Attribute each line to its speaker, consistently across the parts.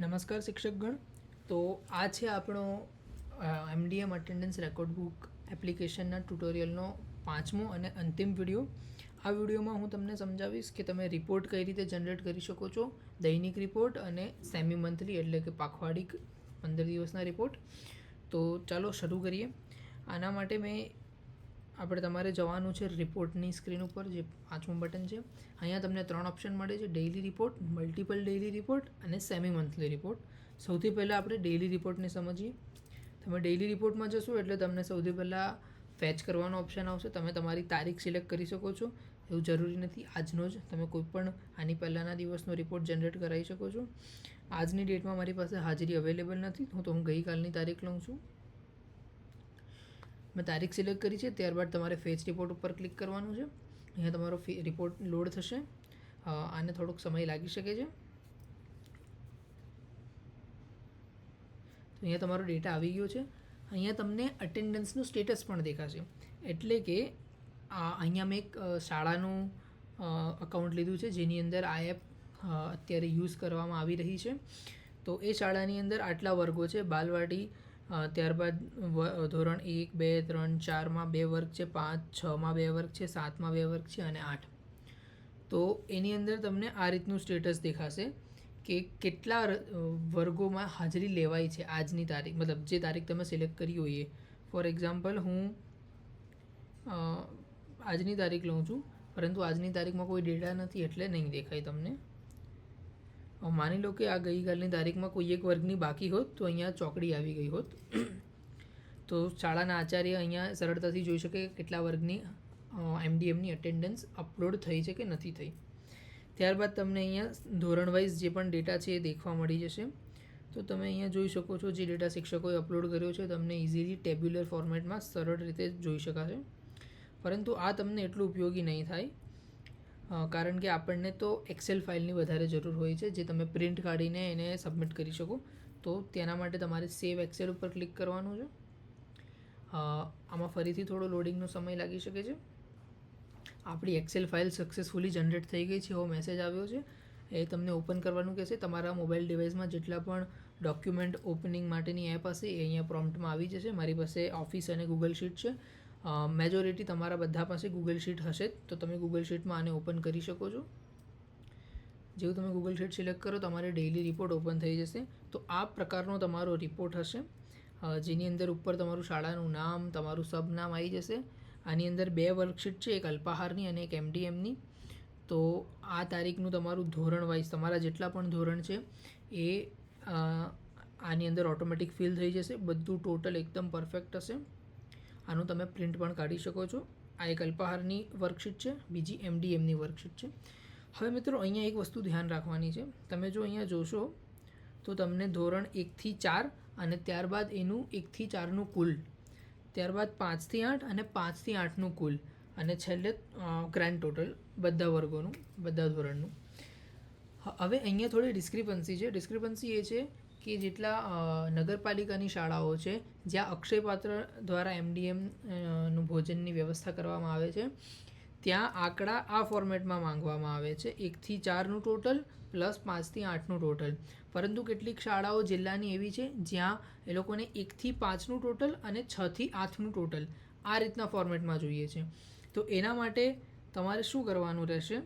Speaker 1: નમસ્કાર શિક્ષકગણ. તો આ છે આપણો એમડીએમ અટેન્ડન્સ રેકોર્ડ બુક એપ્લિકેશનના ટ્યુટોરિયલનો 5મો અને અંતિમ વિડીયો. આ વિડીયોમાં હું તમને સમજાવીશ કે તમે રિપોર્ટ કઈ રીતે જનરેટ કરી શકો છો, દૈનિક રિપોર્ટ અને સેમી મંથલી એટલે કે પાખવાડિક 15 દિવસના રિપોર્ટ. તો ચાલો શરૂ કરીએ. આના માટે તમારે જવાનું છે રિપોર્ટની સ્ક્રીન ઉપર, જે 5મું બટન છે. અહીંયા તમને 3 ઓપ્શન મળે છે: daily report, multiple daily report અને સેમી મંથલી રિપોર્ટ. સૌથી પહેલાં આપણે ડેઇલી રિપોર્ટને સમજીએ. તમે ડેઇલી રિપોર્ટમાં જશો એટલે તમને સૌથી પહેલાં ફેચ કરવાનો ઓપ્શન આવશે. તમે તમારી તારીખ સિલેક્ટ કરી શકો છો. એવું જરૂરી નથી આજનો જ, તમે કોઈ પણ આની પહેલાંના દિવસનો રિપોર્ટ જનરેટ કરાવી શકો છો. આજની ડેટમાં મારી પાસે હાજરી અવેલેબલ નથી, તો હું ગઈકાલની તારીખ લઉં છું. મેં તારીખ સિલેક્ટ કરી છે. ત્યારબાદ તમારે ફેચ રિપોર્ટ ઉપર ક્લિક કરવાનું છે. અહીંયા તમારો રિપોર્ટ લોડ થશે. આને થોડોક સમય લાગી શકે છે. તો અહીંયા તમારો ડેટા આવી ગયો છે. અહીંયા તમને અટેન્ડન્સનું સ્ટેટસ પણ દેખાશે. એટલે કે અહીંયા મેં એક શાળાનું અકાઉન્ટ લીધું છે, જેની અંદર આ એપ અત્યારે યુઝ કરવામાં આવી રહી છે. તો એ શાળાની અંદર આટલા વર્ગો છે: બાલવાડી, ત્યારબાદ ધોરણ 1, 2, 3, 4માં 2 વર્ગ છે, 5, 6માં 2 વર્ગ છે, 7માં 2 વર્ગ છે અને 8. તો એની અંદર તમને આ રીતનું સ્ટેટસ દેખાશે કે કેટલા વર્ગોમાં હાજરી લેવાય છે આજની તારીખ, મતલબ જે તારીખ તમે સિલેક્ટ કરી હોય. ફોર એક્ઝામ્પલ હું આજની તારીખ લઉં છું, પરંતુ આજની તારીખમાં કોઈ ડેટા નથી એટલે નહીં દેખાય તમને. માની લો કે આ ગઈકાલની તારીખમાં કોઈ એક વર્ગની બાકી હોત તો અહીંયા ચોકડી આવી ગઈ હોત. તો શાળાના આચાર્ય અહીંયા સરળતાથી જોઈ શકે કેટલા વર્ગની એમડીએમની અટેન્ડન્સ અપલોડ થઈ છે કે નથી થઈ. ત્યારબાદ તમને અહીંયા ધોરણ વાઇઝ જે પણ ડેટા છે એ દેખવા મળી જશે. તો તમે અહીંયા જોઈ શકો છો જે ડેટા શિક્ષકોએ અપલોડ કર્યો છે તમને ઇઝીલી ટેબ્યુલર ફોર્મેટમાં સરળ રીતે જોઈ શકાશે. પરંતુ આ તમને એટલું ઉપયોગી નહીં થાય, કારણ કે આપણને તો એક્સેલ ફાઇલની વધારે જરૂર હોય છે, જે તમે પ્રિન્ટ કાઢીને એને સબમિટ કરી શકો. તો તેના માટે તમારે સેવ એક્સેલ ઉપર ક્લિક કરવાનું છે. આમાં ફરીથી થોડો લોડિંગનો સમય લાગી શકે છે. આપણી એક્સેલ ફાઇલ સક્સેસફુલી જનરેટ થઈ ગઈ છે એવો મેસેજ આવ્યો છે. એ તમને ઓપન કરવાનું કહેશે. તમારા મોબાઈલ ડિવાઇસમાં જેટલા પણ ડોક્યુમેન્ટ ઓપનિંગ માટેની એપ હશે એ અહીંયા પ્રોમ્પ્ટમાં આવી જશે. મારી પાસે ઓફિસ અને ગૂગલ શીટ છે. મેજોરિટી તમારા બધા પાસે ગૂગલ શીટ હશે જ, તો તમે ગૂગલ શીટમાં આને ઓપન કરી શકો છો. જેવું તમે ગૂગલ શીટ સિલેક્ટ કરો તમારે ડેઇલી રિપોર્ટ ઓપન થઈ જશે. તો આ પ્રકારનો તમારો રિપોર્ટ હશે, જેની અંદર ઉપર તમારું શાળાનું નામ, તમારું સબ નામ આવી જશે. આની અંદર 2 વર્કશીટ છે, એક અલ્પાહારની અને એક એમડીએમની. તો આ તારીખનું તમારું ધોરણ વાઇઝ તમારા જેટલા પણ ધોરણ છે એ આની અંદર ઓટોમેટિક ફિલ થઈ જશે. બધું ટોટલ એકદમ પરફેક્ટ હશે. આનું તમે પ્રિન્ટ પણ કાઢી શકો છો. આ એક અલ્પાહારની વર્કશીટ છે, બીજી એમડીએમની વર્કશીટ છે. હવે મિત્રો અહીંયા એક વસ્તુ ધ્યાન રાખવાની છે. તમે જો અહીંયા જોશો તો તમને ધોરણ 1 થી 4 અને ત્યારબાદ એનું 1 થી 4નું કુલ, ત્યારબાદ 5 થી 8 અને 5 થી 8નું કુલ, અને છેલ્લે ગ્રાન્ડ ટોટલ બધા વર્ગોનું, બધા ધોરણનું. હવે અહીંયા થોડી ડિસ્ક્રિપન્સી છે. ડિસ્ક્રિપન્સી એ છે કે જેટલા નગરપાલિકાની શાળાઓ છે જ્યાં અક્ષયપાત્ર દ્વારા એમડીએમનું ભોજનની વ્યવસ્થા કરવામાં આવે છે, ત્યાં આંકડા આ ફોર્મેટમાં માંગવામાં આવે છે: 1 થી 4નું ટોટલ પ્લસ 5 થી 8નું ટોટલ. પરંતુ કેટલીક શાળાઓ જિલ્લાની એવી છે જ્યાં એ લોકોને 1 થી 5નું ટોટલ અને 6 થી 8નું ટોટલ આ રીતના ફોર્મેટમાં જોઈએ છે. તો એના માટે તમારે શું કરવાનું રહેશે?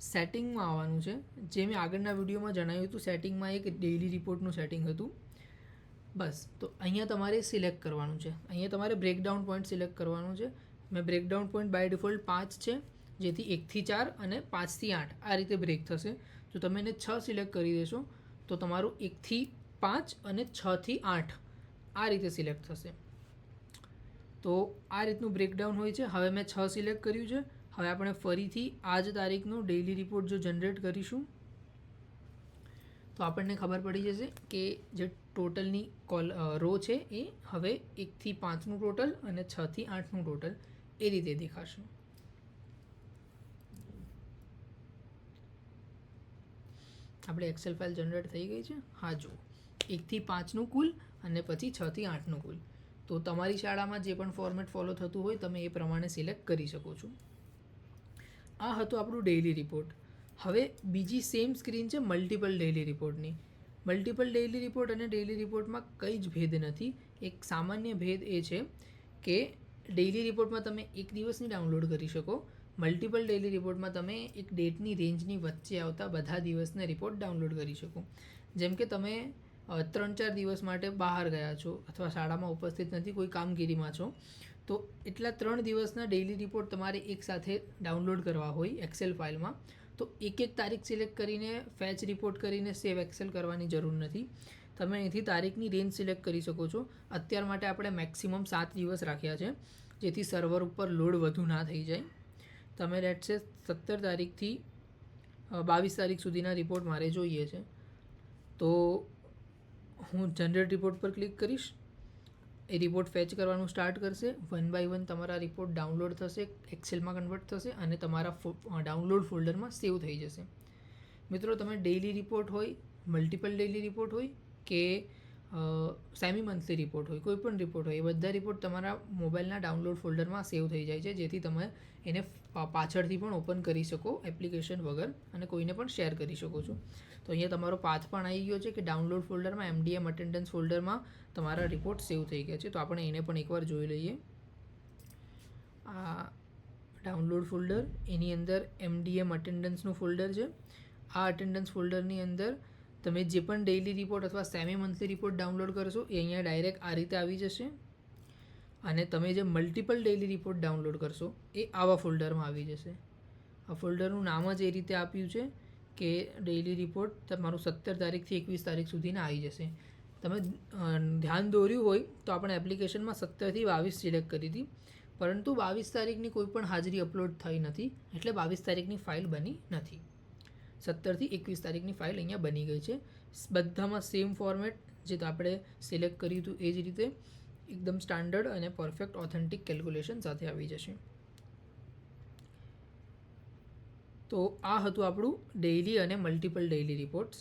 Speaker 1: સેટિંગમાં આવવાનું છે. જે મેં આગળના વિડીયોમાં જણાવ્યું હતું, સેટિંગમાં એક ડેઇલી રિપોર્ટનું સેટિંગ હતું. બસ, તો અહીંયા તમારે સિલેક્ટ કરવાનું છે. અહીંયા તમારે બ્રેકડાઉન પોઈન્ટ સિલેક્ટ કરવાનું છે. મેં બ્રેકડાઉન પોઈન્ટ બાય ડિફોલ્ટ 5 છે, જેથી 1 થી 4 અને 5 થી 8 આ રીતે બ્રેક થશે. જો તમે એને 6 સિલેક્ટ કરી દેશો તો તમારું 1 થી 5 અને 6 થી 8 આ રીતે સિલેક્ટ થશે. તો આ રીતનું બ્રેકડાઉન હોય છે. હવે મેં 6 સિલેક્ટ કર્યું છે. હવે આપણે ફરીથી આ જ તારીખનો ડેઇલી રિપોર્ટ જો જનરેટ કરીશું તો આપણને ખબર પડી જશે કે જે ટોટલની રો છે એ હવે 1 થી 5નું ટોટલ અને 6 થી 8નું ટોટલ એ રીતે દેખાશે. આપણે એક્સેલ ફાઇલ જનરેટ થઈ ગઈ છે. હા, જુઓ, 1 થી 5નું કુલ અને પછી 6 થી 8નું કુલ. તો તમારી શાળામાં જે પણ ફોર્મેટ ફોલો થતું હોય તમે એ પ્રમાણે સિલેક્ટ કરી શકો છો. આ હતું આપણું ડેઇલી રિપોર્ટ. હવે બીજી સેમ સ્ક્રીન છે મલ્ટિપલ ડેઇલી રિપોર્ટની. મલ્ટિપલ ડેઇલી રિપોર્ટ અને ડેઇલી રિપોર્ટમાં કંઈ જ ભેદ નથી. એક સામાન્ય ભેદ એ છે કે ડેઇલી રિપોર્ટમાં તમે એક દિવસની ડાઉનલોડ કરી શકો, મલ્ટિપલ ડેઇલી રિપોર્ટમાં તમે એક ડેટની રેન્જની વચ્ચે આવતા બધા દિવસના રિપોર્ટ ડાઉનલોડ કરી શકો. જેમ કે તમે 3-4 દિવસ માટે બહાર ગયા છો અથવા શાળામાં ઉપસ્થિત નથી, કોઈ કામગીરીમાં છો, તો એટલા 3 દિવસના ડેઇલી રિપોર્ટ તમારે એકસાથે ડાઉનલોડ કરવા હોય એક્સેલ ફાઇલમાં, તો એક તારીખ સિલેક્ટ કરીને ફેચ રિપોર્ટ કરીને સેવ એક્સેલ કરવાની જરૂર નથી. તમે અહીંથી તારીખની રેન્જ સિલેક્ટ કરી શકો છો. અત્યાર માટે આપણે મેક્સિમમ 7 દિવસ રાખ્યા છે, જેથી સર્વર ઉપર લોડ વધુ ના થઈ જાય. તમે લેટ્સ સે 17 તારીખથી 22 તારીખ સુધીના રિપોર્ટ મારે જોઈએ છે, તો હું જનરેટ રિપોર્ટ પર ક્લિક કરીશ. એ રિપોર્ટ ફેચ કરવાનું સ્ટાર્ટ કરશે. 1 બાય 1 તમારા રિપોર્ટ ડાઉનલોડ થશે, એક્સેલમાં કન્વર્ટ થશે અને તમારા ડાઉનલોડ ફોલ્ડરમાં સેવ થઈ જશે. મિત્રો, તમે ડેઇલી રિપોર્ટ હોય, મલ્ટિપલ ડેઇલી રિપોર્ટ હોય કે સેમી મંથલી રિપોર્ટ હોય, કોઈ પણ રિપોર્ટ હોય, એ બધા રિપોર્ટ તમારા મોબાઈલના ડાઉનલોડ ફોલ્ડરમાં સેવ થઈ જાય છે, જેથી તમે એને પાછળથી પણ ઓપન કરી શકો એપ્લિકેશન વગર અને કોઈને પણ શેર કરી શકો છો. તો અહીંયા તમારો પાથ પણ આવી ગયો છે કે ડાઉનલોડ ફોલ્ડરમાં MDM અટેન્ડન્સ ફોલ્ડરમાં તમારા રિપોર્ટ સેવ થઈ ગયા છે. તો આપણે એને પણ એકવાર જોઈ લઈએ. આ ડાઉનલોડ ફોલ્ડર, એની અંદર MDM અટેન્ડન્સનું ફોલ્ડર છે. આ અટેન્ડન્સ ફોલ્ડરની અંદર તમે જે પણ ડેઇલી રિપોર્ટ અથવા સેમી મંથલી રિપોર્ટ ડાઉનલોડ કરશો એ અહીંયા ડાયરેક્ટ આ રીતે આવી જશે, અને તમે જે મલ્ટિપલ ડેઇલી રિપોર્ટ ડાઉનલોડ કરશો એ આવા ફોલ્ડરમાં આવી જશે. આ ફોલ્ડરનું નામ જ એ રીતે આપ્યું છે કે ડેઇલી રિપોર્ટ તમારું 17 તારીખથી 21 તારીખ સુધીના આવી જશે. તમે ધ્યાન દોર્યું હોય તો આપણે એપ્લિકેશનમાં 17 થી 22 સિલેક્ટ કરી હતી, પરંતુ 22 તારીખની કોઈ પણ હાજરી અપલોડ થઈ નથી, એટલે 22 તારીખની ફાઇલ બની નથી. 17 થી 21 તારીખની ફાઇલ અહીંયા બની ગઈ છે. બધામાં સેમ ફોર્મેટ જે આપણે સિલેક્ટ કર્યું હતું એ જ રીતે એકદમ સ્ટાન્ડર્ડ અને પરફેક્ટ ઓથેન્ટિક કેલ્ક્યુલેશન સાથે આવી જશે. તો આ હતું આપણું ડેઇલી અને મલ્ટિપલ ડેઇલી રિપોર્ટ્સ.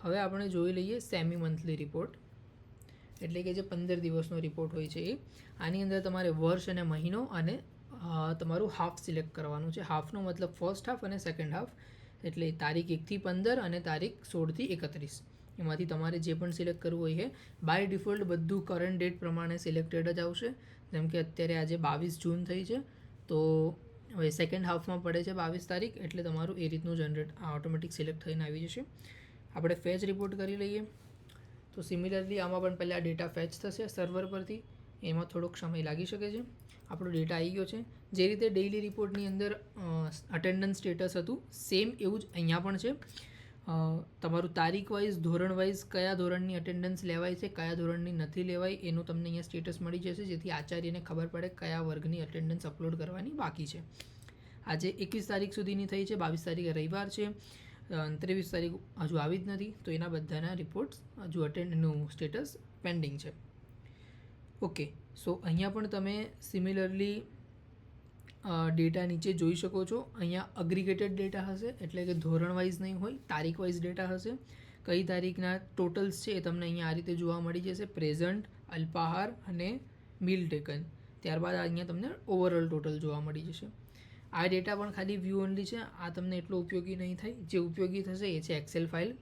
Speaker 1: હવે આપણે જોઈ લઈએ સેમી મંથલી રિપોર્ટ, એટલે કે જે 15 દિવસનો રિપોર્ટ હોય છે એ. આની અંદર તમારે વર્ષ અને મહિનો અને તમારું હાફ સિલેક્ટ કરવાનું છે. હાફનો મતલબ ફર્સ્ટ હાફ અને સેકન્ડ હાફ, એટલે તારીખ 1 થી 15 અને તારીખ 16 થી 31. એમાંથી તમારે જે પણ સિલેક્ટ કરવું હોય એ બાય ડિફોલ્ટ બધું કરંટ ડેટ પ્રમાણે સિલેક્ટેડ જ આવશે. જેમ કે અત્યારે આજે 22 જૂન થઈ છે, તો હવે સેકન્ડ હાફમાં પડે છે 22 તારીખ, એટલે તમારું એ રીતનું જનરેટ ઓટોમેટિક સિલેક્ટ થઈને આવી જશે. આપણે ફેચ રિપોર્ટ કરી લઈએ. તો સિમિલરલી આમાં પણ પહેલાં ડેટા ફેચ થશે સર્વર પરથી, એમાં થોડોક સમય લાગી શકે છે. આપણો ડેટા આવી ગયો છે. જે રીતે ડેઇલી રિપોર્ટની અંદર અટેન્ડન્સ સ્ટેટસ હતું, સેમ એવું જ અહીંયા પણ છે. તમારું તારીખ વાઇઝ, ધોરણ વાઇઝ કયા ધોરણની અટેન્ડન્સ લેવાય છે, કયા ધોરણની નથી લેવાય, એનું તમને અહીંયા સ્ટેટસ મળી જશે, જેથી આચાર્યને ખબર પડે કયા વર્ગની અટેન્ડન્સ અપલોડ કરવાની બાકી છે. આજે 21 તારીખ સુધીની થઈ છે, 22 તારીખે રવિવાર છે, 23 તારીખ હજુ આવી જ નથી, તો એના બધાના રિપોર્ટ્સ હજુ અટેન્ડનું સ્ટેટસ પેન્ડિંગ છે. ઓકે, સો અહીંયા પણ તમે સિમિલરલી ડેટા નીચે જોઈ શકો છો. અહીંયા અગ્રિગેટેડ ડેટા હશે, એટલે કે ધોરણ વાઇઝ નહીં હોય, તારીખ વાઇઝ ડેટા હશે. કઈ તારીખના ટોટલ્સ છે એ તમને અહીંયા આ રીતે જોવા મળી જશે, પ્રેઝન્ટ, અલ્પાહાર અને મીલ ટેકન. ત્યારબાદ અહીંયા તમને ઓવરઓલ ટોટલ જોવા મળી જશે. આ ડેટા પણ ખાલી વ્યૂ ઓનલી છે, આ તમને એટલો ઉપયોગી નહીં થાય. જે ઉપયોગી થશે એ છે એક્સેલ ફાઇલ.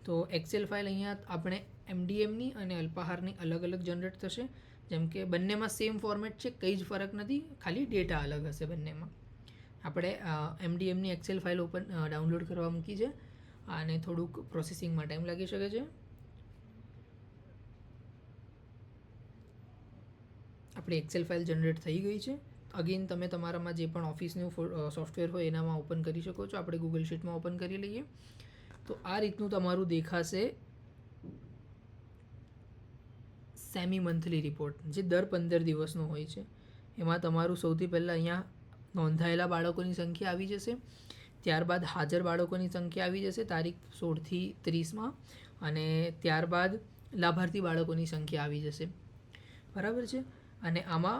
Speaker 1: તો એક્સેલ ફાઇલ અહીંયા આપણે MDMની અને અલ્પાહારની અલગ અલગ જનરેટ થશે. જેમ કે બંનેમાં સેમ ફોર્મેટ છે, કંઈ જ ફરક નથી, ખાલી ડેટા અલગ હશે બંનેમાં. આપણે MDMની એક્સેલ ફાઇલ ડાઉનલોડ કરવા મૂકી છે, અને થોડુંક પ્રોસેસિંગમાં ટાઈમ લાગી શકે છે. આપણી એક્સેલ ફાઇલ જનરેટ થઈ ગઈ છે. અગેન તમે તમારામાં જે પણ ઓફિસનું સોફ્ટવેર હોય એનામાં ઓપન કરી શકો છો. આપણે ગૂગલ શીટમાં ઓપન કરી લઈએ. તો આ રીતનું તમારું દેખાશે સેમી મંથલી રિપોર્ટ, જે દર 15 દિવસનો હોય છે. એમાં તમારું સૌથી પહેલાં અહીંયા નોંધાયેલા બાળકોની સંખ્યા આવી જશે, ત્યારબાદ હાજર બાળકોની સંખ્યા આવી જશે તારીખ 16 થી 30માં, અને ત્યારબાદ લાભાર્થી બાળકોની સંખ્યા આવી જશે. બરાબર છે. અને આમાં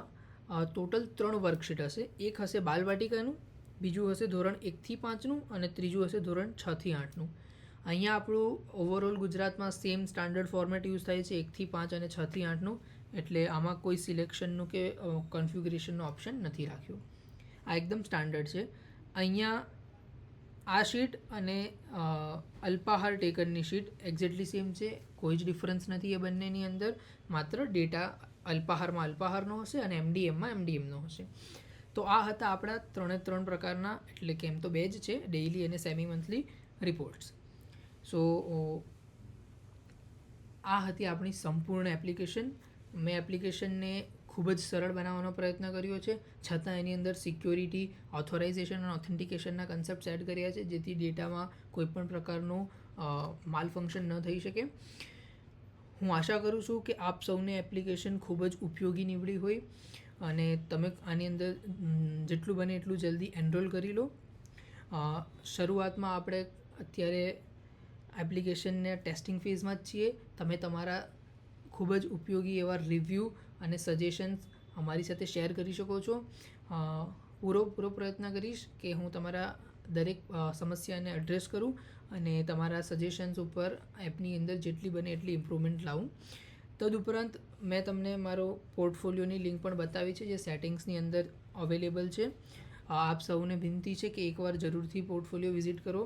Speaker 1: ટોટલ 3 વર્કશીટ હશે. એક હશે બાલવાટિકાનું, બીજું હશે ધોરણ 1 થી 5નું, અને ત્રીજું હશે ધોરણ 6 થી 8નું. અહીંયા આપણું ઓવરઓલ ગુજરાતમાં સેમ સ્ટાન્ડર્ડ ફોર્મેટ યુઝ થાય છે, 1 થી 5 અને 6 થી 8નું, એટલે આમાં કોઈ સિલેક્શનનું કે કન્ફિગ્યુરેશનનો ઓપ્શન નથી રાખ્યો. આ એકદમ સ્ટાન્ડર્ડ છે. અહીંયા આ શીટ અને અલ્પાહાર ટેકનની શીટ એક્ઝેક્ટલી સેમ છે, કોઈ જ ડિફરન્સ નથી એ બંનેની અંદર, માત્ર ડેટા અલ્પાહારમાં અલ્પાહારનો હશે અને એમડીએમમાં એમડીએમનો હશે. તો આ હતા આપણા 3 પ્રકારના, એટલે કે એમ તો 2 જ છે, ડેઇલી અને સેમી મંથલી રિપોર્ટ્સ. સો આ હતી આપણી સંપૂર્ણ એપ્લિકેશન. મેં એપ્લિકેશનને ખૂબ જ સરળ બનાવવાનો પ્રયત્ન કર્યો છે, છતાં એની અંદર સિક્યોરિટી, ઓથોરાઇઝેશન અને ઓથેન્ટિકેશનના કન્સેપ્ટ્સ એડ કર્યા છે, જેથી ડેટામાં કોઈપણ પ્રકારનું માલ ફંક્શન ન થઈ શકે. હું આશા કરું છું કે આપ સૌને એપ્લિકેશન ખૂબ જ ઉપયોગી નીવડી હોય અને તમે આની અંદર જેટલું બને એટલું જલ્દી એનરોલ કરી લો. શરૂઆતમાં આપણે અત્યારે એપ્લિકેશનને ટેસ્ટિંગ ફેઝમાં જ છીએ. તમે તમારા ખૂબ જ ઉપયોગી એવા રિવ્યૂ અને સજેશન્સ અમારી સાથે શેર કરી શકો છો. પૂરો પ્રયત્ન કરીશ કે હું તમારા દરેક સમસ્યાને એડ્રેસ કરું અને તમારા સજેશન્સ ઉપર એપની અંદર જેટલી બને એટલી ઇમ્પ્રુવમેન્ટ લાવું. તદુપરાંત મેં તમને મારો પોર્ટફોલિયોની લિંક પણ બતાવી છે, જે સેટિંગ્સની અંદર અવેલેબલ છે. આપ સૌને વિનંતી છે કે એકવાર જરૂરથી પોર્ટફોલિયો વિઝિટ કરો.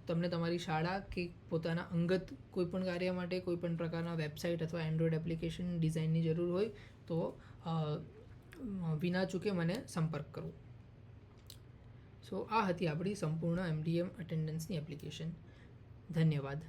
Speaker 1: તમને તમારી શાળા કે પોતાના અંગત કોઈપણ કાર્ય માટે કોઈપણ પ્રકારના વેબસાઇટ અથવા એન્ડ્રોઇડ એપ્લિકેશન ડિઝાઇનની જરૂર હોય તો વિના ચૂકે મને સંપર્ક કરો. સો આ હતી આપણી સંપૂર્ણ એમડીએમ અટેન્ડન્સની એપ્લિકેશન. ધન્યવાદ.